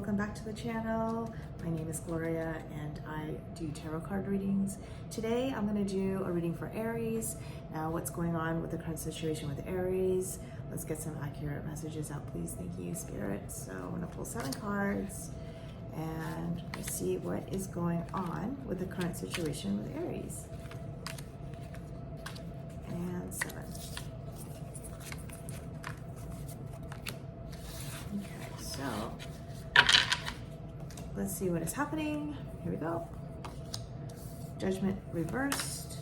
welcome back to the channel. My name is Gloria and I do tarot card readings. Today I'm going to do a reading for Aries. Now, what's going on with the current situation with Aries? Let's get some accurate messages out, please. Thank you, Spirit. So I'm going to pull 7 cards and let's see what is going on with the current situation with Aries. And 7. Okay, so let's see what is happening. Here we go. Judgment reversed,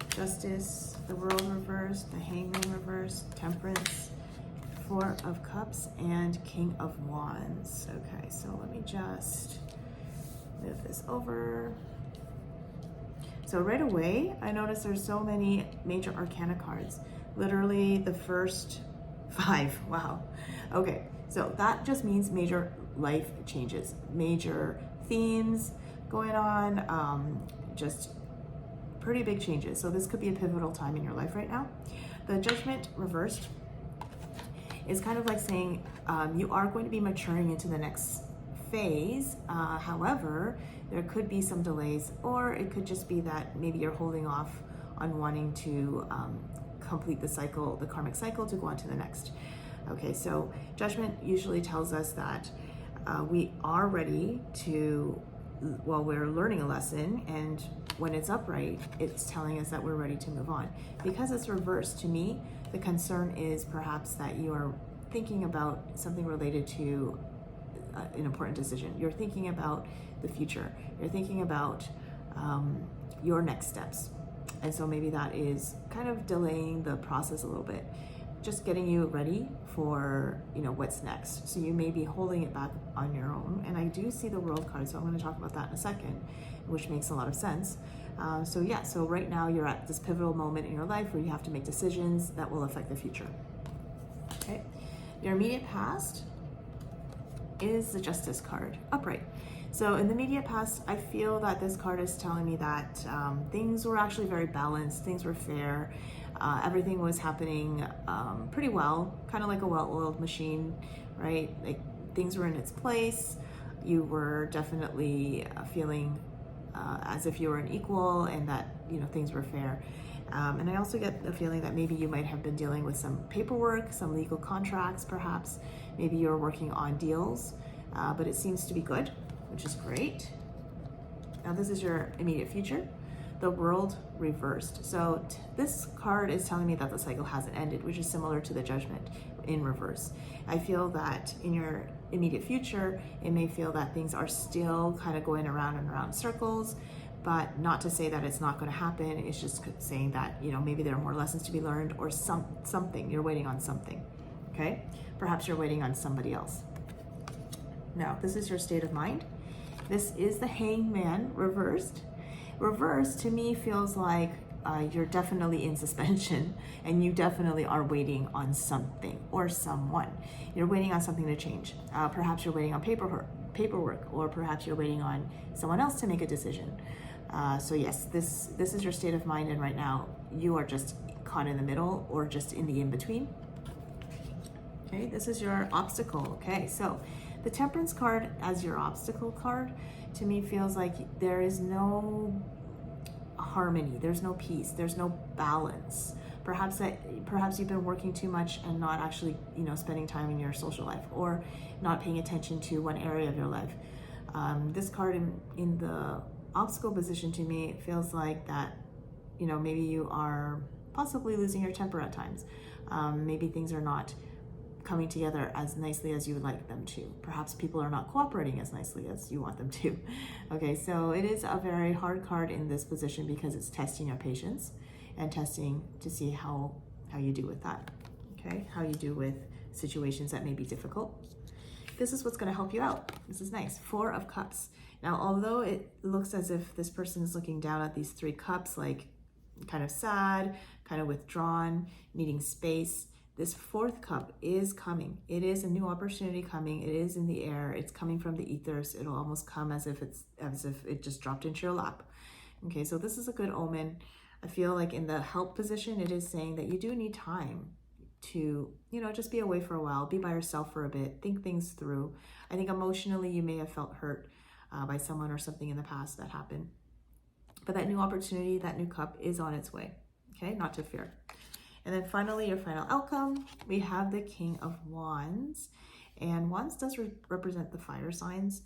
Justice, the World reversed, the Hangman reversed, Temperance, 4 of Cups, and King of Wands. Okay, so let me just move this over. So right away, I noticed there's so many major arcana cards. Literally the first 5. Wow. Okay, so that just means major life changes, major themes going on, just pretty big changes. So this could be a pivotal time in your life right now. The Judgment reversed is kind of like saying you are going to be maturing into the next phase. However, there could be some delays, or it could just be that maybe you're holding off on wanting to complete the cycle, the karmic cycle, to go on to the next. Okay, so Judgment usually tells us that we are ready to, well, we're learning a lesson, and when it's upright, it's telling us that we're ready to move on. Because it's reversed, to me, the concern is perhaps that you are thinking about something related to an important decision. You're thinking about the future. You're thinking about your next steps. And so maybe that is kind of delaying the process a little bit, just getting you ready for, what's next. So you may be holding it back on your own. And I do see the World card, so I'm going to talk about that in a second, which makes a lot of sense. So right now you're at this pivotal moment in your life where you have to make decisions that will affect the future. Okay, your immediate past is the Justice card, upright. So in the immediate past, I feel that this card is telling me that things were actually very balanced, things were fair, everything was happening pretty well, kind of like a well-oiled machine, right? Like things were in its place. You were definitely feeling as if you were an equal, and that things were fair. And I also get the feeling that maybe you might have been dealing with some paperwork, some legal contracts, perhaps. Maybe you're working on deals, but it seems to be good, which is great. Now this is your immediate future, the World reversed. So this card is telling me that the cycle hasn't ended, which is similar to the Judgment in reverse. I feel that in your immediate future, it may feel that things are still kind of going around and around circles, but not to say that it's not going to happen. It's just saying that, maybe there are more lessons to be learned, or something, you're waiting on something, okay? Perhaps you're waiting on somebody else. Now, this is your state of mind. This is the Hangman reversed. Reversed to me feels like you're definitely in suspension, and you definitely are waiting on something or someone. You're waiting on something to change. Perhaps you're waiting on paperwork, or perhaps you're waiting on someone else to make a decision. So yes, this is your state of mind, and right now you are just caught in the middle, or just in the in-between. Okay, this is your obstacle. Okay, so the Temperance card as your obstacle card to me feels like there is no harmony, there's no peace, there's no balance. Perhaps you've been working too much and not actually, spending time in your social life, or not paying attention to one area of your life. This card in the obstacle position to me feels like that, maybe you are possibly losing your temper at times. Maybe things are not coming together as nicely as you would like them to. Perhaps people are not cooperating as nicely as you want them to. Okay, so it is a very hard card in this position because it's testing your patience and testing to see how you do with that. Okay, how you do with situations that may be difficult. This is what's going to help you out. This is nice. 4 of Cups. Now, although it looks as if this person is looking down at these 3 cups, like kind of sad, kind of withdrawn, needing space, this 4th cup is coming. It is a new opportunity coming. It is in the air. It's coming from the ethers. It'll almost come as if it just dropped into your lap. Okay, so this is a good omen. I feel like in the help position, it is saying that you do need time. to, you know, just be away for a while, be by yourself for a bit, think things through. I think emotionally you may have felt hurt by someone or something in the past that happened. But that new opportunity, that new cup is on its way. Okay, not to fear. And then finally, your final outcome, we have the King of Wands. And Wands does represent the fire signs,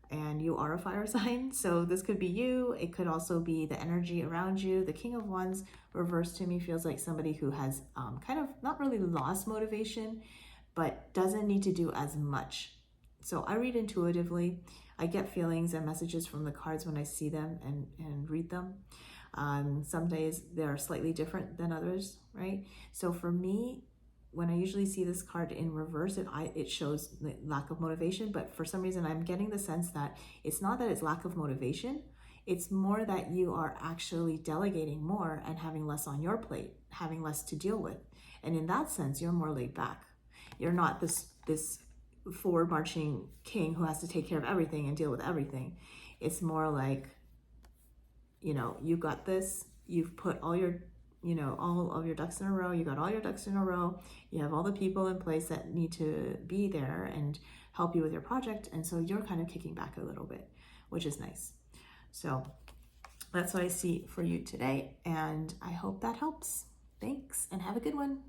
and you are a fire sign. So this could be you. It could also be the energy around you. The King of Wands reversed to me feels like somebody who has kind of not really lost motivation, but doesn't need to do as much. So I read intuitively. I get feelings and messages from the cards when I see them and read them. Some days they're slightly different than others, right? So for me, when I usually see this card in reverse, it shows the lack of motivation, but for some reason I'm getting the sense that it's not that it's lack of motivation, it's more that you are actually delegating more and having less on your plate, having less to deal with. And in that sense, you're more laid back. You're not this forward marching king who has to take care of everything and deal with everything. It's more like, you know, you got this, you've put all your, you know, all of your ducks in a row, you got all your ducks in a row, you have all the people in place that need to be there and help you with your project. And so you're kind of kicking back a little bit, which is nice. So that's what I see for you today. And I hope that helps. Thanks and have a good one.